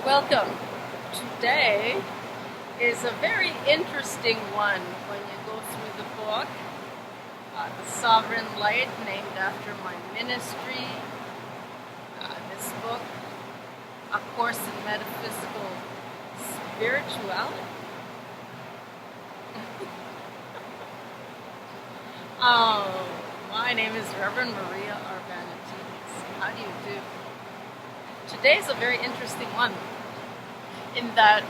Welcome. Today is a very interesting one when you go through the book, The Sovereign Light, named after my ministry. This book, A Course in Metaphysical Spirituality. My name is Reverend Maria Arbanatides. How do you do? Today's a very interesting one, in that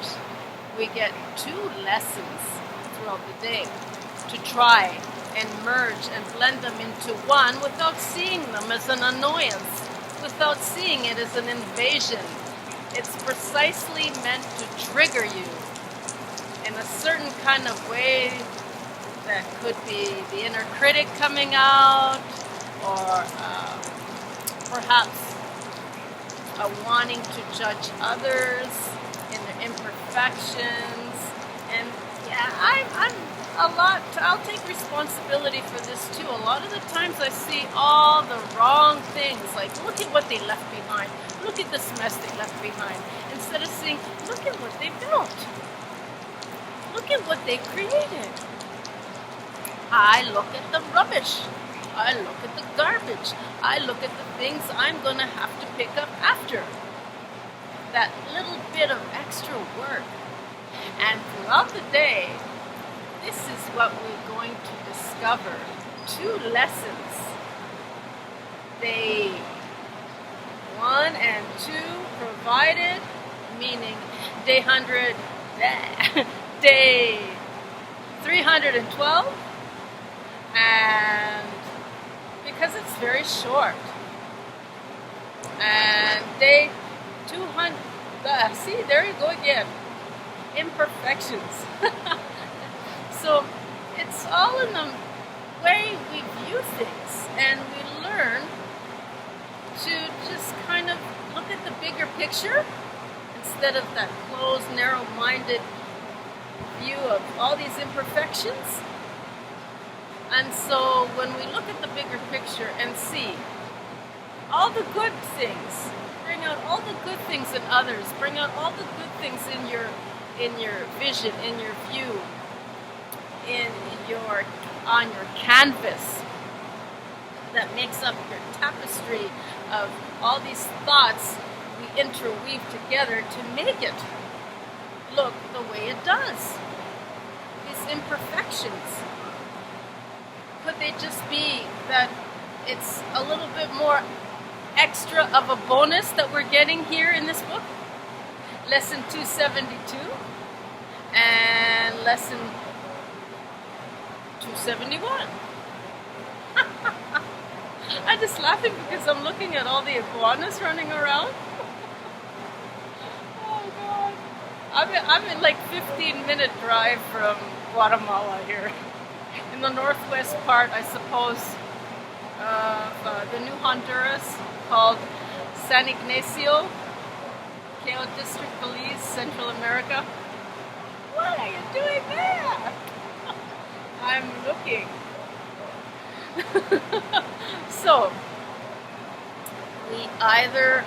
we get two lessons throughout the day to try and merge and blend them into one without seeing them as an annoyance, without seeing it as an invasion. It's precisely meant to trigger you in a certain kind of way that could be the inner critic coming out, or perhaps a wanting to judge others in their imperfections. And yeah, I'll take responsibility for this too. A lot of the times I see all the wrong things, like look at what they left behind, look at this mess they left behind, instead of saying, look at what they built, look at what they created. I look at the rubbish, I look at the garbage, I look at the things I'm going to have to pick up after. That little bit of extra work. And throughout the day, this is what we're going to discover. Two lessons. Day 1 and 2 provided, meaning day 312, and because it's very short. And day 200, see, there you go again. Imperfections. So it's all in the way we view things, and we learn to just kind of look at the bigger picture instead of that closed, narrow-minded view of all these imperfections. And so when we look at the bigger picture and see all the good things, bring out all the good things in others, bring out all the good things in your vision, in your view, on your canvas that makes up your tapestry of all these thoughts we interweave together to make it look the way it does. These imperfections, could they just be that it's a little bit more extra of a bonus that we're getting here in this book? Lesson 272 and lesson 271. I'm just laughing because I'm looking at all the iguanas running around. Oh God. I'm in like 15-minute drive from Guatemala here. In the northwest part, I suppose, of the new Honduras, called San Ignacio, Queo District, Belize, Central America. What are you doing there? I'm looking. So, we either,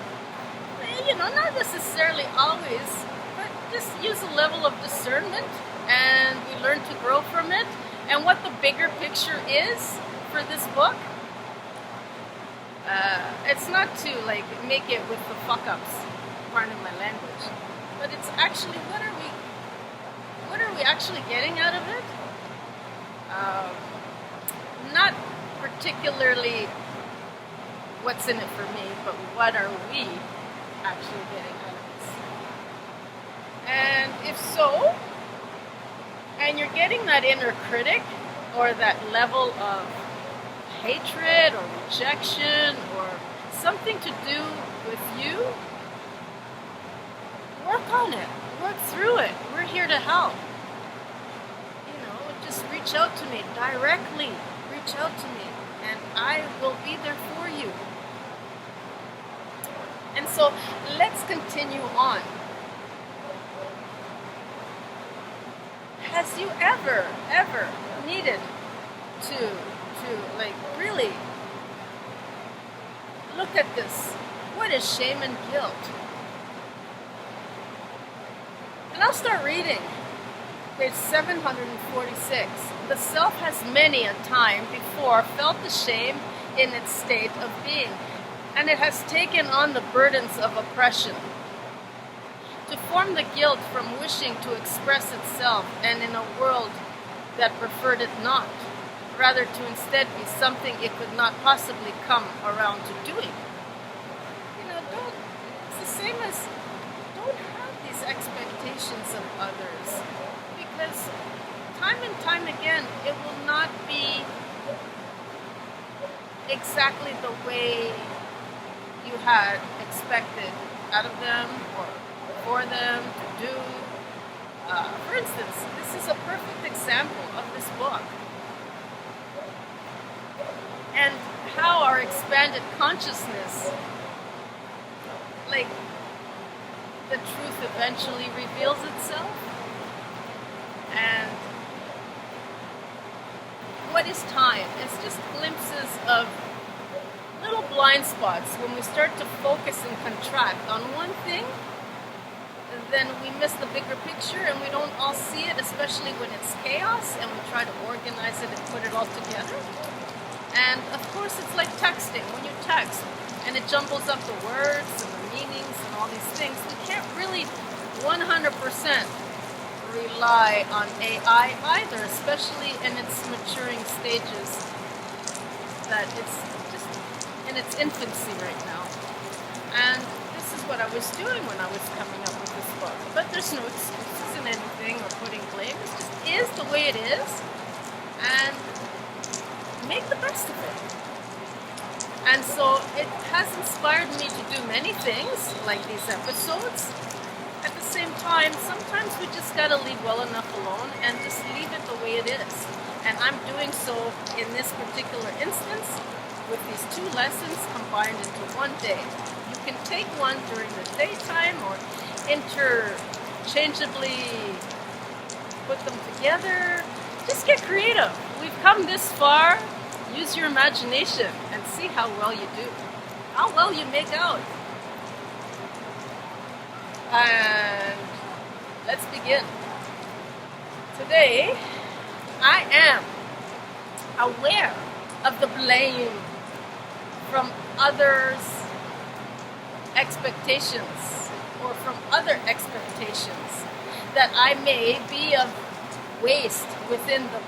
not necessarily always, but just use a level of discernment, and we learn to grow from it. And what the bigger picture is for this book, it's not to make it with the fuck-ups, pardon my language, but it's actually what are we actually getting out of it? Not particularly what's in it for me, but what are we actually getting out of this? And if so, and you're getting that inner critic, or that level of hatred or rejection or something to do with you, work on it. Work through it. We're here to help. Just reach out to me directly. Reach out to me, and I will be there for you. And so let's continue on. Has you ever needed to really look at this? What is shame and guilt? I'll start reading. Page 746. The self has many a time before felt the shame in its state of being, and it has taken on the burdens of oppression. To form the guilt from wishing to express itself, and in a world that preferred it not, rather to instead be something it could not possibly come around to doing. It's the same as don't have these expectations of others, because time and time again it will not be exactly the way you had expected out of them or for them to do. For instance, this is a perfect example of this book and how our expanded consciousness, like the truth eventually reveals itself. And what is time? It's just glimpses of little blind spots. When we start to focus and contract on one thing, then we miss the bigger picture and we don't all see it, especially when it's chaos and we try to organize it and put it all together. And of course it's like texting. When you text and it jumbles up the words and the meanings and all these things, we can't really 100% rely on AI either, especially in its maturing stages, that it's just in its infancy right now. And this is what I was doing when I was coming up with this book. But there's no excuses in anything or putting blame. It just is the way it is, and make the best of it. And so it has inspired me to do many things like these episodes. At the same time, sometimes we just gotta leave well enough alone and just leave it the way it is. And I'm doing so in this particular instance with these two lessons combined into one day. You can take one during the daytime or interchangeably put them together. Just get creative. We've come this far. Use your imagination and see how well you do. How well you make out. And let's begin. Today, I am aware of the blame from others' expectations or from other expectations that I may be of waste within the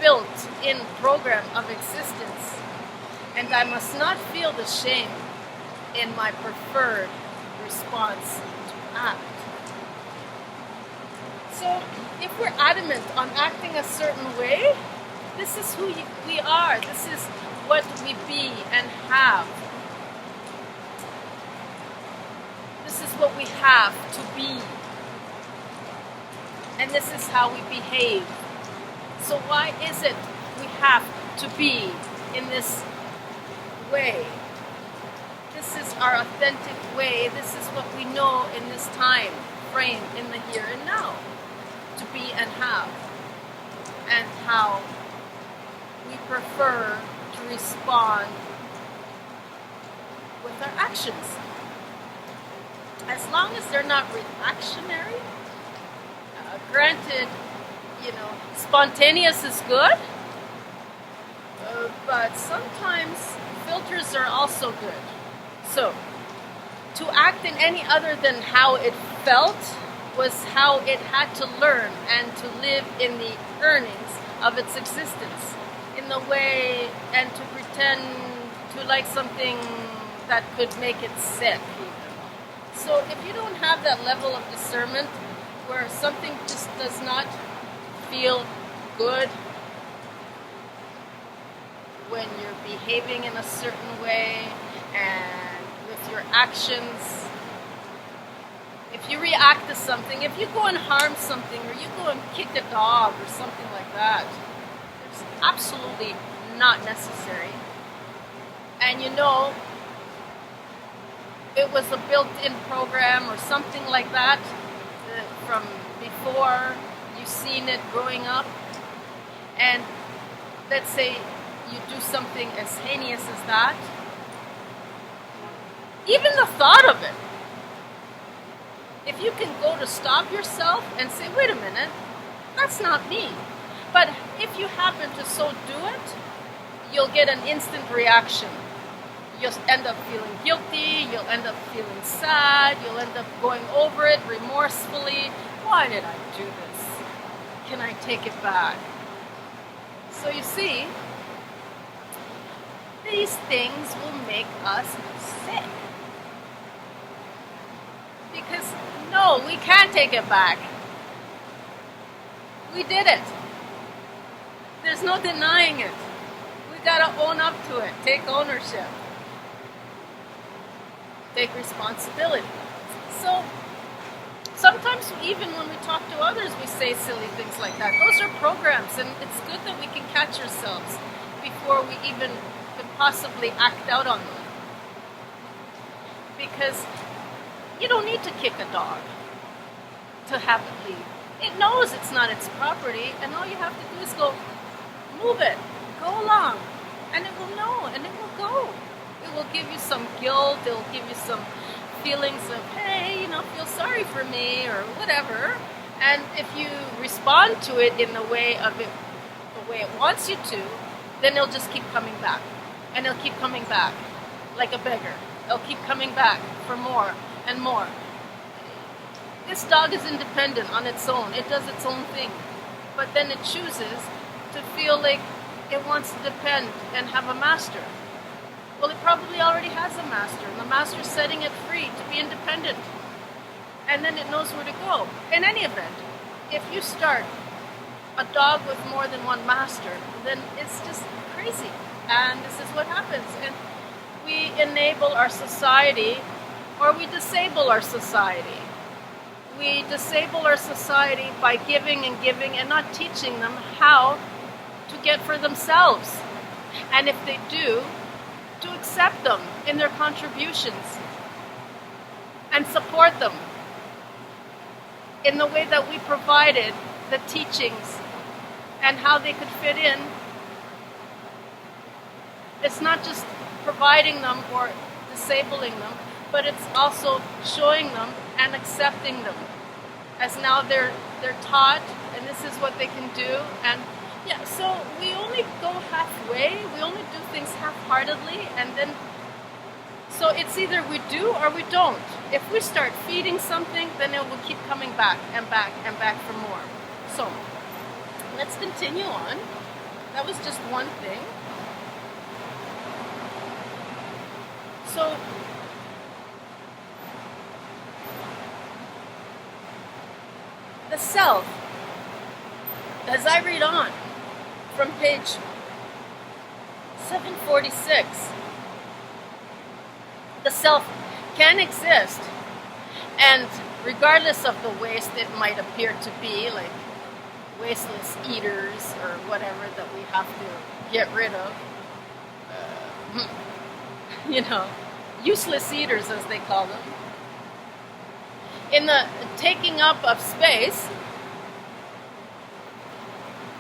built-in program of existence, and I must not feel the shame in my preferred response to act. So, if we're adamant on acting a certain way, this is who we are. This is what we be and have. This is what we have to be. And this is how we behave. So why is it we have to be in this way? This is our authentic way. This is what we know in this time frame, in the here and now, to be and have, and how we prefer to respond with our actions. As long as they're not reactionary, granted, spontaneous is good, but sometimes filters are also good. So, to act in any other than how it felt was how it had to learn and to live in the earnings of its existence, in the way, and to pretend to like something that could make it sick, even. So if you don't have that level of discernment where something just does not feel good when you're behaving in a certain way and with your actions, if you react to something, if you go and harm something, or you go and kick a dog or something like that, it's absolutely not necessary. And it was a built-in program or something like that from before you've seen it growing up. And let's say you do something as heinous as that. Even the thought of it If you can go to stop yourself and say, wait a minute, that's not me. But if you happen to so do it, you'll get an instant reaction. You'll end up feeling guilty, you'll end up feeling sad, you'll end up going over it remorsefully. Why did I do this? Can I take it back? So you see, these things will make us sick. Because no, we can't take it back. We did it. There's no denying it. We gotta own up to it. Take ownership. Take responsibility. So sometimes even when we talk to others, we say silly things like that. Those are programs, and it's good that we can catch ourselves before we even could possibly act out on them. Because you don't need to kick a dog to have it leave. It knows it's not its property, and all you have to do is go, move it, go along, and it will know, and it will go. It will give you some guilt, it will give you some feelings of, hey, feel sorry for me, or whatever. And if you respond to it in the way it wants you to, then it'll just keep coming back. And it'll keep coming back, like a beggar. It'll keep coming back for more and more. This dog is independent on its own. It does its own thing. But then it chooses to feel like it wants to depend and have a master. Well, it probably already has a master, and the master's setting it free to be independent. And then it knows where to go. In any event, if you start a dog with more than one master, then it's just crazy. And this is what happens. And we enable our society, or we disable our society. We disable our society by giving and not teaching them how to get for themselves. And if they do, to accept them in their contributions and support them in the way that we provided the teachings and how they could fit in. It's not just providing them or disabling them, but it's also showing them and accepting them as now they're taught, and this is what they can do. And yeah, so we only go halfway, we only do things half-heartedly, and then so it's either we do or we don't. If we start feeding something, then it will keep coming back and back and back for more. So let's continue on. That was just one thing. So the self, as I read on from page 746, the self can exist, and regardless of the waste it might appear to be, like wasteless eaters or whatever that we have to get rid of, useless eaters as they call them, in the taking up of space.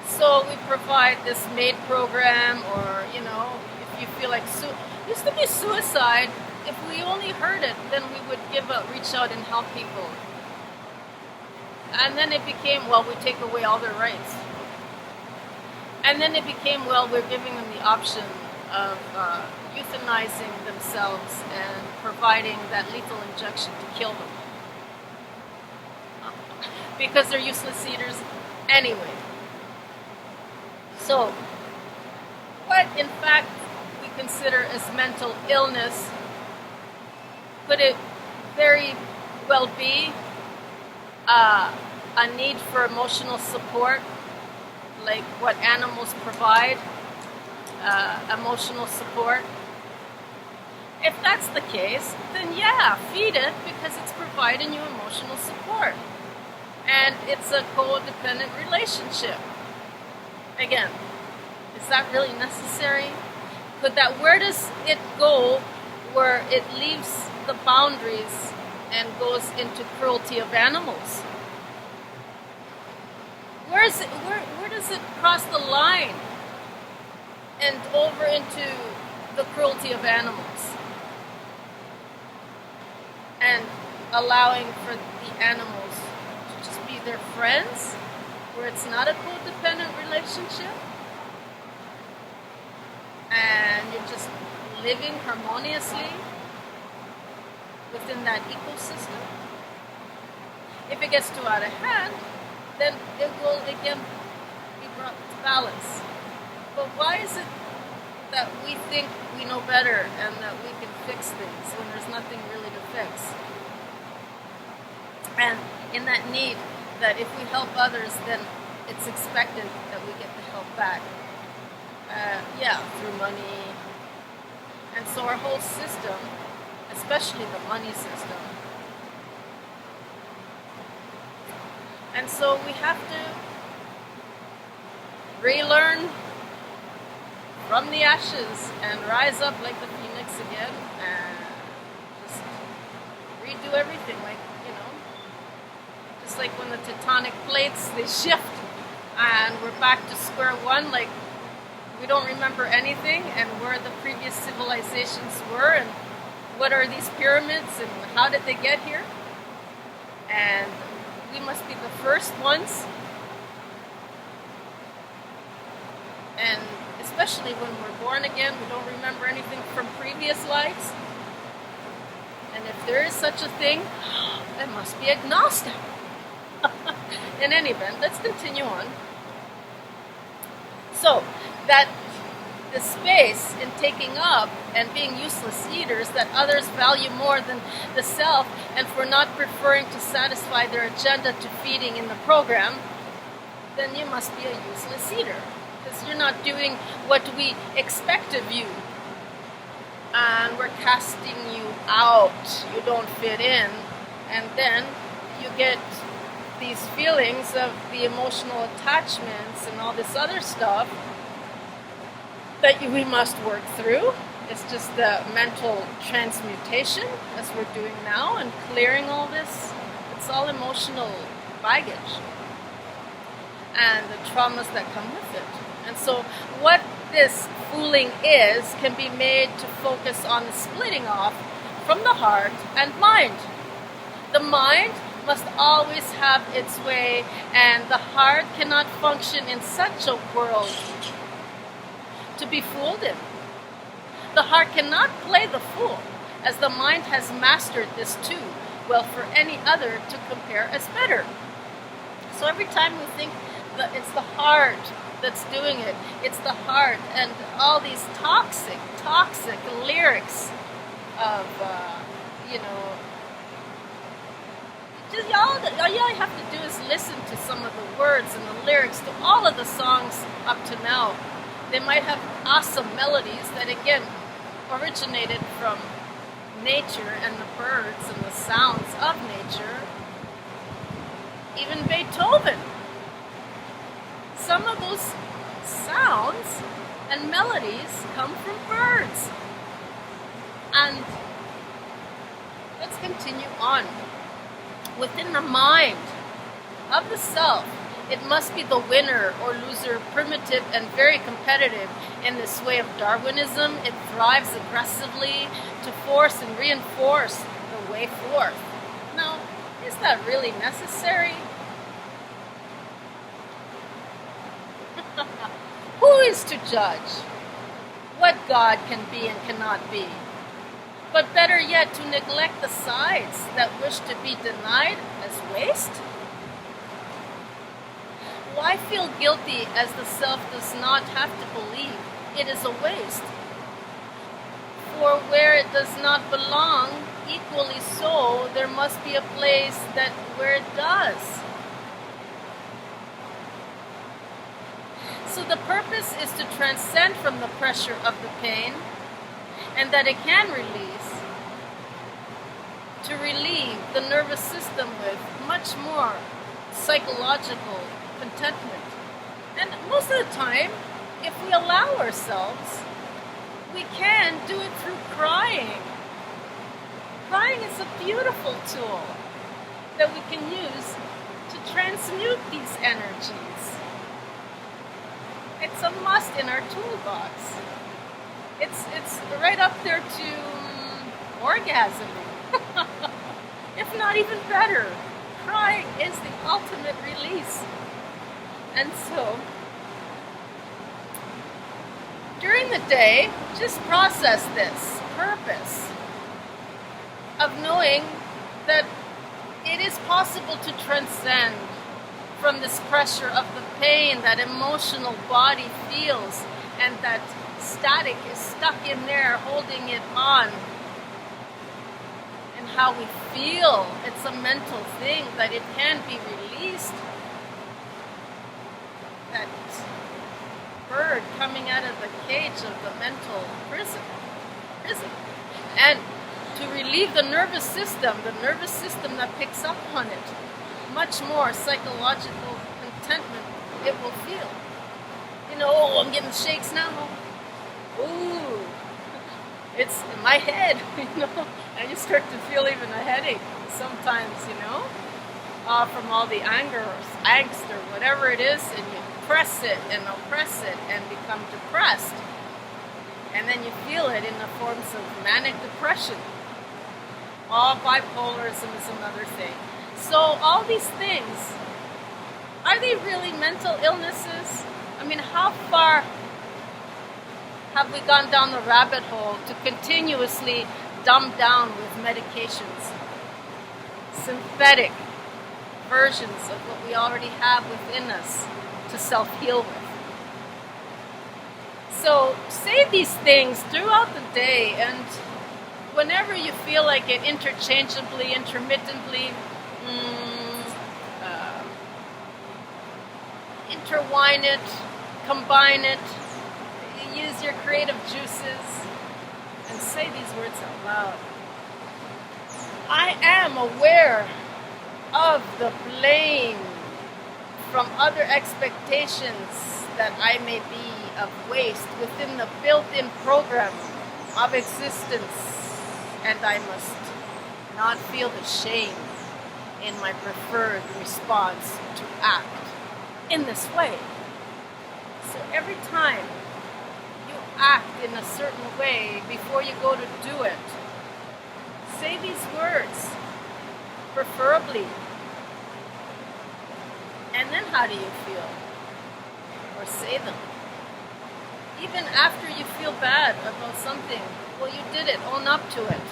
So we provide this MAID program, or if you feel like used to be suicide. If we only heard it, then we would reach out and help people. And then it became, well, we take away all their rights. And then it became, well, we're giving them the option of euthanizing themselves and providing that lethal injection to kill them. Because they're useless eaters anyway. So, what in fact we consider as mental illness, could it very well be a need for emotional support, like what animals provide, emotional support? If that's the case, then yeah, feed it, because it's providing you emotional support. And it's a codependent relationship. Again, is that really necessary? Where does it go where it leaves the boundaries and goes into cruelty of animals? Where does it cross the line and over into the cruelty of animals? And allowing for the animals to just be their friends, where it's not a codependent relationship, and you're just living harmoniously within that ecosystem. If it gets too out of hand, then it will again be brought to balance. But why is it that we think we know better and that we can fix things when there's nothing really to fix? And in that need that if we help others, then it's expected that we get the help back. Through money. And so our whole system, especially the money system. And so we have to relearn from the ashes and rise up like the phoenix again and just redo everything, just like when the tectonic plates, they shift and we're back to square one, like we don't remember anything and where the previous civilizations were and what are these pyramids and how did they get here? And we must be the first ones. And especially when we're born again, we don't remember anything from previous lives. And if there is such a thing, it must be agnostic. In any event, let's continue on. So, that the space in taking up and being useless eaters that others value more than the self, and for not preferring to satisfy their agenda to feeding in the program, then you must be a useless eater. Because you're not doing what we expect of you. And we're casting you out. You don't fit in. And then you get these feelings of the emotional attachments and all this other stuff that we must work through. It's just the mental transmutation as we're doing now and clearing all this. It's all emotional baggage and the traumas that come with it. And so what this fooling is can be made to focus on the splitting off from the heart and mind. The mind must always have its way, and the heart cannot function in such a world to be fooled in. The heart cannot play the fool, as the mind has mastered this too well for any other to compare as better. So every time we think that it's the heart that's doing it, it's the heart, and all these toxic lyrics of, just all you have to do is listen to some of the words and the lyrics to all of the songs up to now. They might have awesome melodies that again originated from nature and the birds and the sounds of nature. Even Beethoven. Some of those sounds and melodies come from birds. And let's continue on. Within the mind of the self, it must be the winner or loser, primitive and very competitive. In this way of Darwinism, it thrives aggressively to force and reinforce the way forth. Now, is that really necessary? Who is to judge what God can be and cannot be? But better yet, to neglect the sides that wish to be denied as waste? Why feel guilty as the self does not have to believe it is a waste? For where it does not belong, equally so, there must be a place that where it does. So the purpose is to transcend from the pressure of the pain, and that it can release, to relieve the nervous system with much more psychological contentment. And most of the time, if we allow ourselves, we can do it through crying. Crying is a beautiful tool that we can use to transmute these energies. It's a must in our toolbox. It's right up there to orgasming. If if not even better. Crying is the ultimate release. And so, during the day, just process this purpose of knowing that it is possible to transcend from this pressure of the pain that emotional body feels, and that static is stuck in there holding it on. And how we feel, it's a mental thing, that it can be released. That bird coming out of the cage of the mental prison. And to relieve the nervous system that picks up on it, much more psychological contentment it will feel. You know, oh, I'm getting shakes now. Ooh, it's in my head, you know, and you start to feel even a headache sometimes, you know, from all the anger or angst or whatever it is, and you press it and oppress it and become depressed. And then you feel it in the forms of manic depression. All bipolarism is another thing. So all these things, are they really mental illnesses? I mean, how far have we gone down the rabbit hole to continuously dumb down with medications? Synthetic versions of what we already have within us to self-heal with. So say these things throughout the day, and whenever you feel like it, interchangeably, intermittently, intertwine it, combine it, use your creative juices, and say these words out loud. I am aware of the blame from other expectations that I may be of waste within the built-in program of existence, and I must not feel the shame in my preferred response to act in this way. So every time you act in a certain way before you go to do it, say these words, preferably. And then how do you feel? Or say them. Even after you feel bad about something, well, you did it, own up to it.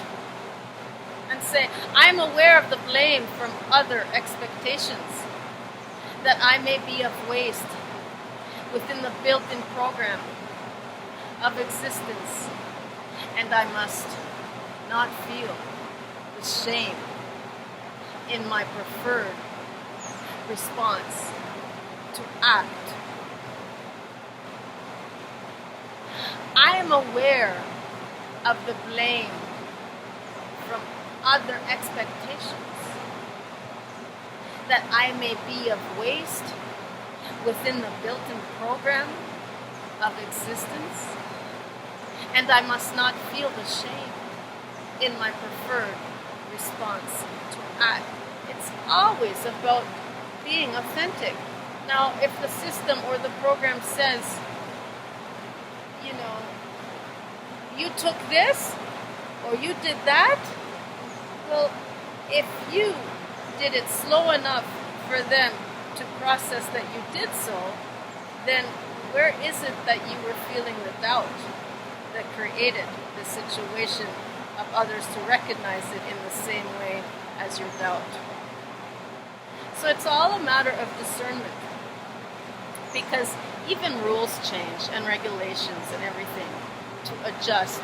And say, I'm aware of the blame from other expectations, that I may be of waste within the built-in program of existence, and I must not feel the shame in my preferred response to act. I am aware of the blame from other expectations, that I may be of waste within the built-in program of existence, and I must not feel the shame in my preferred response to act. It's always about being authentic. Now, if the system or the program says, you know, you took this or you did that, well, if you did it slow enough for them to process that you did so, then where is it that you were feeling the doubt that created the situation of others to recognize it in the same way as your doubt? So it's all a matter of discernment, because even rules change and regulations and everything to adjust,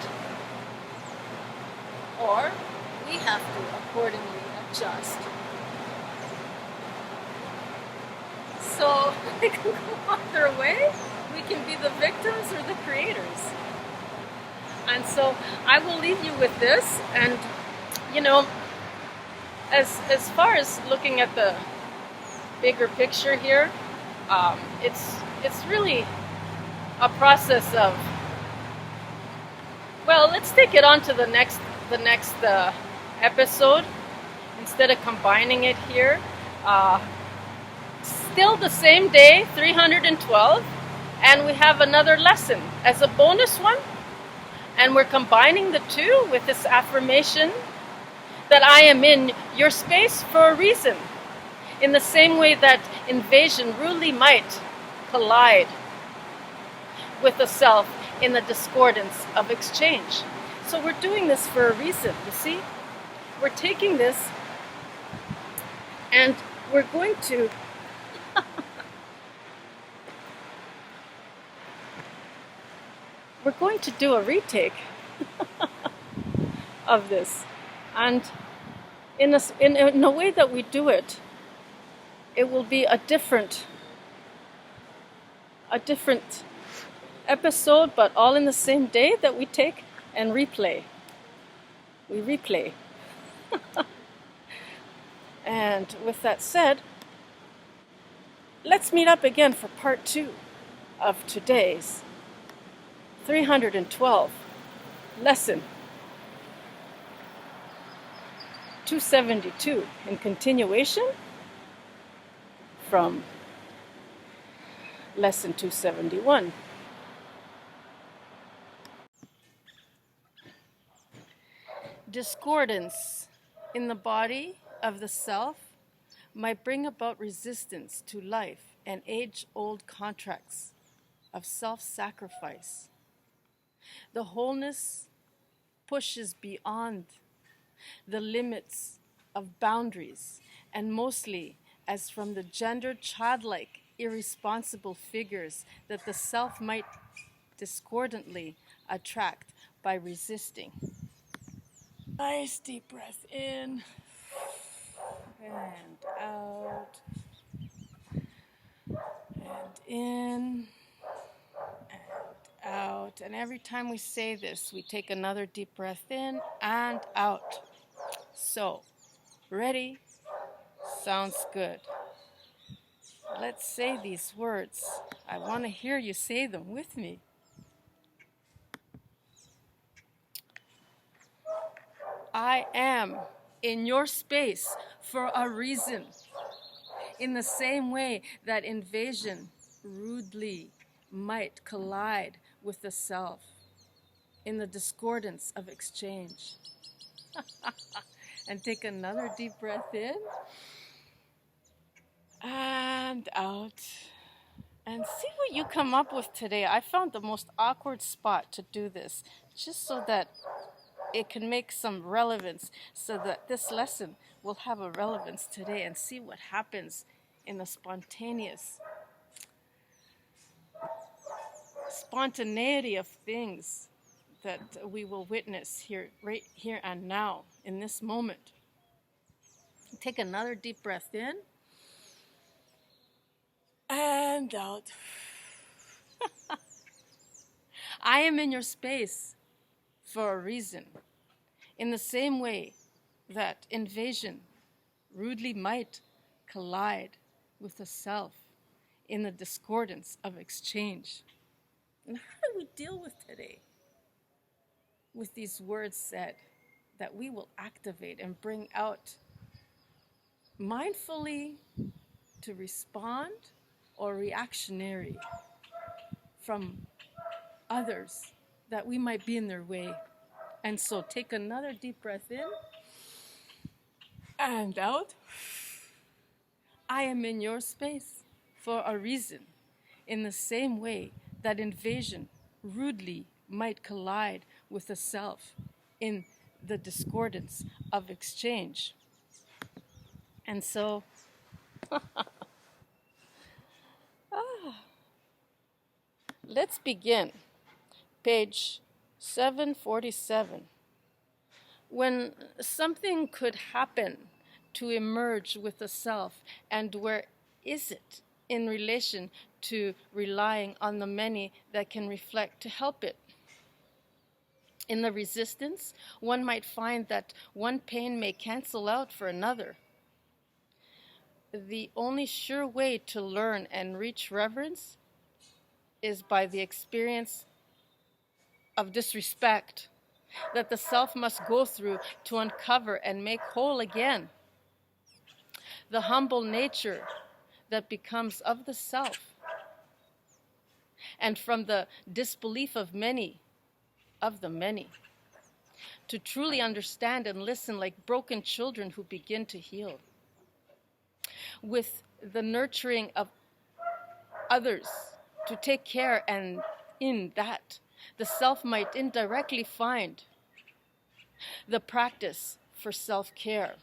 or we have to accordingly adjust. So they can go on their way. We can be the victims or the creators. And so I will leave you with this. And, you know, as far as looking at the bigger picture here, it's really a process of, well, let's take it on to the next episode instead of combining it here. Still the same day, 312, and we have another lesson as a bonus one, and we're combining the two with this affirmation that I am in your space for a reason, in the same way that invasion rudely might collide with the self in the discordance of exchange. So we're doing this for a reason, you see? We're taking this and we're going to do a retake of this. And in a way that we do it, it will be a different episode, but all in the same day that we take and replay. We replay. And with that said, let's meet up again for part 2 of today's 312 lesson 272 in continuation from lesson 271. Discordance in the body of the self might bring about resistance to life and age-old contracts of self-sacrifice. The wholeness pushes beyond the limits of boundaries, and mostly as from the gendered, childlike, irresponsible figures that the self might discordantly attract by resisting. Nice deep breath in and out, and in and out. And every time we say this, we take another deep breath in and out. So, ready? Sounds good. Let's say these words. I want to hear you say them with me. I am in your space for a reason. In the same way that invasion rudely might collide with the self in the discordance of exchange. And take another deep breath in and out. And see what you come up with today. I found the most awkward spot to do this, just so that it can make some relevance, so that this lesson will have a relevance today, and see what happens in the spontaneity of things that we will witness here, right here and now, in this moment. Take another deep breath in and out. I am in your space for a reason. In the same way that invasion rudely might collide with the self in the discordance of exchange. And how do we deal with today? With these words said that we will activate and bring out mindfully to respond or reactionary from others that we might be in their way. And so take another deep breath in and out. I am in your space for a reason, in the same way that invasion rudely might collide with the self in the discordance of exchange. And so, let's begin. Page 747. When something could happen to emerge with the self, and where is it in relation to relying on the many that can reflect to help it? In the resistance, one might find that one pain may cancel out for another. The only sure way to learn and reach reverence is by the experience of disrespect that the self must go through to uncover and make whole again the humble nature that becomes of the self, and from the disbelief of the many, to truly understand and listen like broken children who begin to heal. With the nurturing of others to take care, and in that, the self might indirectly find the practice for self-care.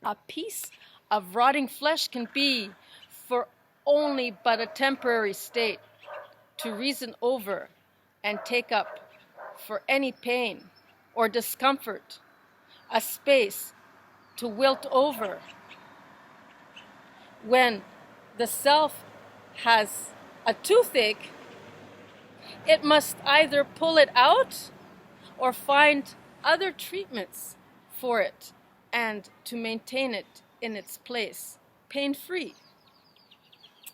A piece of rotting flesh can be for only but a temporary state to reason over and take up for any pain or discomfort, a space to wilt over. When the self has a toothache, it must either pull it out or find other treatments for it and to maintain it in its place, pain-free.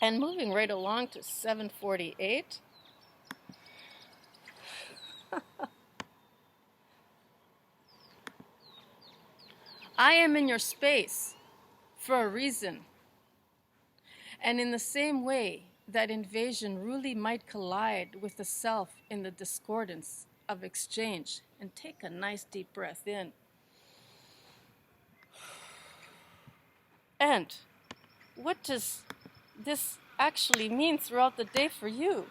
And moving right along to 748. I am in your space for a reason. And in the same way that invasion really might collide with the self in the discordance of exchange. And take a nice deep breath in. And what does this actually mean throughout the day for you?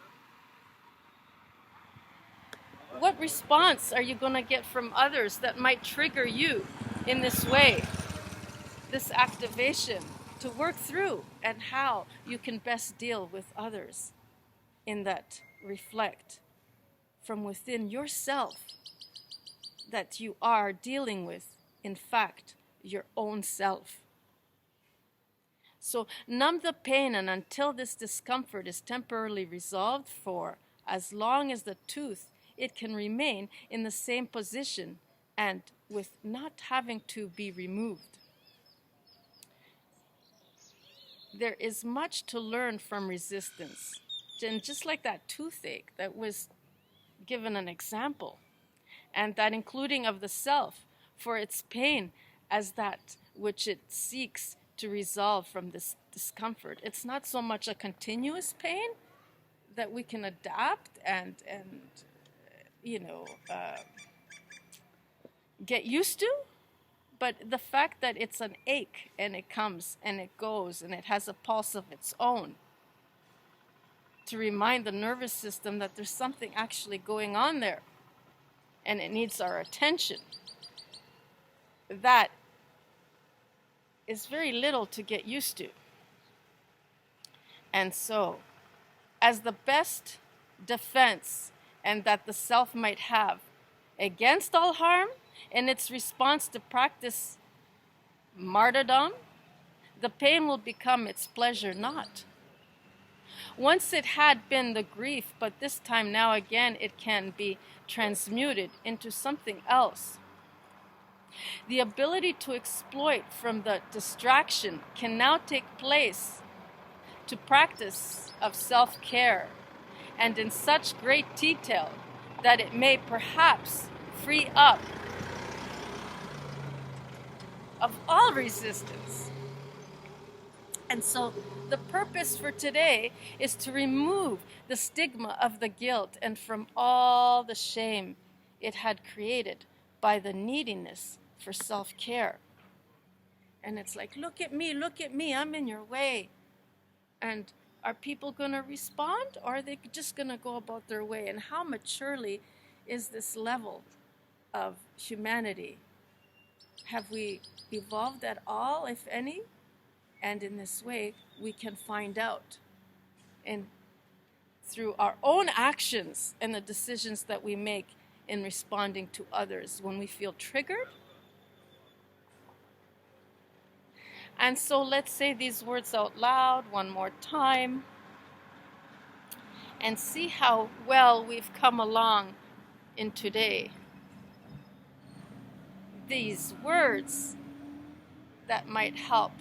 What response are you going to get from others that might trigger you in this way, this activation, to work through, and how you can best deal with others in that reflect from within yourself that you are dealing with, in fact, your own self. So numb the pain, and until this discomfort is temporarily resolved, for as long as the tooth, it can remain in the same position and with not having to be removed. There is much to learn from resistance. And just like that toothache that was given an example, and that including of the self for its pain as that which it seeks to resolve from this discomfort. It's not so much a continuous pain that we can adapt and get used to, but the fact that it's an ache and it comes and it goes and it has a pulse of its own to remind the nervous system that there's something actually going on there and it needs our attention. That is very little to get used to. And so, as the best defense and that the self might have against all harm in its response to practice martyrdom, the pain will become its pleasure not. Once it had been the grief, but this time now again it can be transmuted into something else. The ability to exploit from the distraction can now take place to practice of self-care, and in such great detail that it may perhaps free up of all resistance. And so the purpose for today is to remove the stigma of the guilt and from all the shame it had created by the neediness for self-care. And it's like, look at me, I'm in your way. And are people going to respond, or are they just going to go about their way? And how maturely is this level of humanity? Have we evolved at all, if any? And in this way, we can find out. And through our own actions and the decisions that we make in responding to others when we feel triggered. And so let's say these words out loud one more time and see how well we've come along in today. These words that might help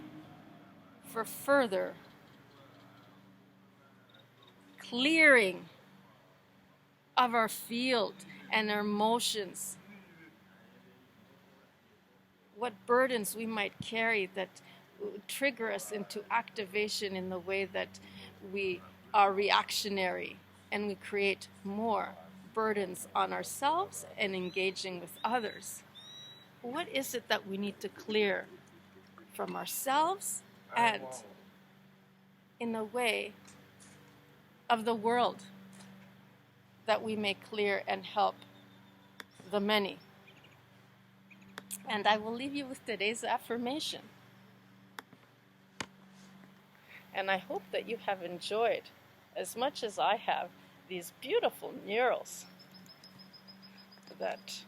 for further clearing of our field and our emotions. What burdens we might carry that trigger us into activation in the way that we are reactionary and we create more burdens on ourselves and engaging with others. What is it that we need to clear from ourselves and in a way of the world, that we may clear and help the many? And I will leave you with today's affirmation. And I hope that you have enjoyed, as much as I have, these beautiful murals that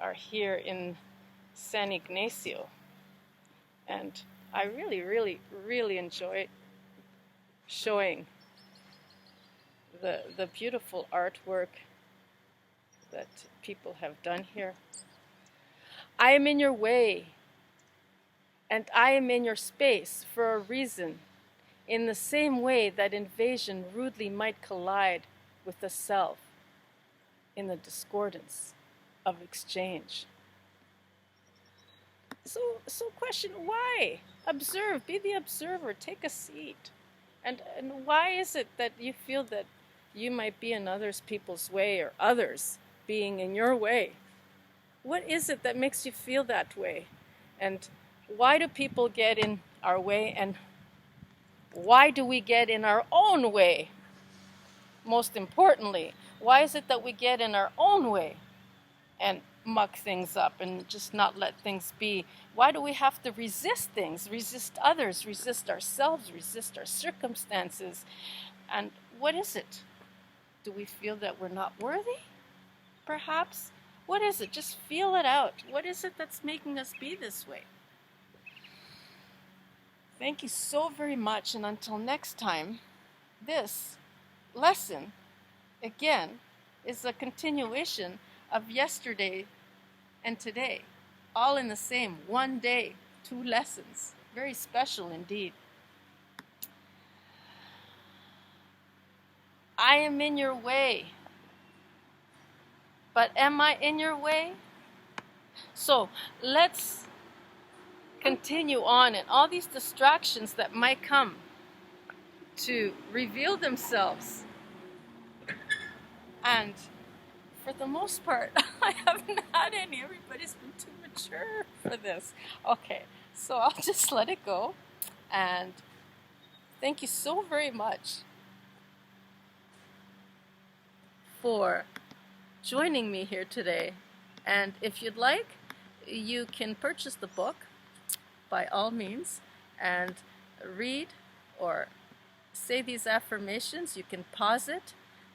are here in San Ignacio. And I really enjoy showing the beautiful artwork that people have done here. I am in your way, and I am in your space for a reason, in the same way that invasion rudely might collide with the self in the discordance of exchange. So question, why? Observe, be the observer, take a seat. And why is it that you feel that you might be in others people's way, or others being in your way? What is it that makes you feel that way? And why do people get in our way, and why do we get in our own way? Most importantly, why is it that we get in our own way and muck things up and just not let things be? Why do we have to resist things, resist others, resist ourselves, resist our circumstances? And what is it? Do we feel that we're not worthy? Perhaps? What is it? Just feel it out. What is it that's making us be this way? Thank you so very much, and until next time, this lesson, again, is a continuation of yesterday and today, all in the same one day, 2 lessons. Very special indeed. I am in your way. But am I in your way? So let's continue on, and all these distractions that might come to reveal themselves. And for the most part, I haven't had any. Everybody's been too mature for this. Okay, so I'll just let it go. And thank you so very much for joining me here today. And if you'd like, you can purchase the book by all means and read or say these affirmations. You can pause it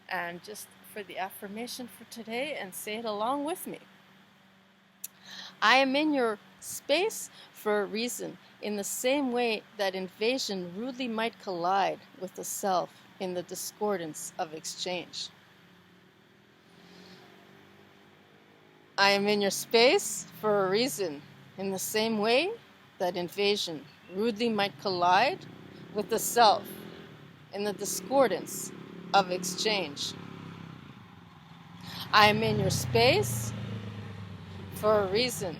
and just for the affirmation for today and say it along with me. I am in your space for a reason, in the same way that invasion rudely might collide with the self in the discordance of exchange. I am in your space for a reason, in the same way that invasion rudely might collide with the self in the discordance of exchange. I am in your space for a reason,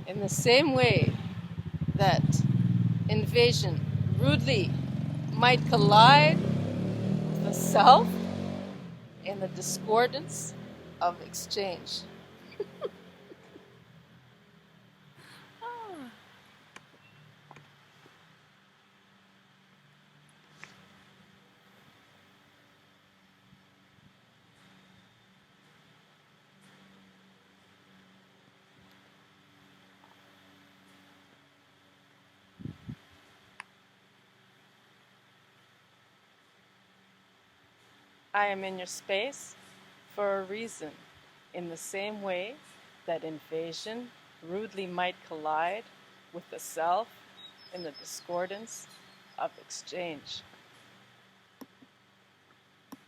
in the same way that invasion rudely might collide with the self in the discordance of exchange. I am in your space for a reason, in the same way that invasion rudely might collide with the self in the discordance of exchange.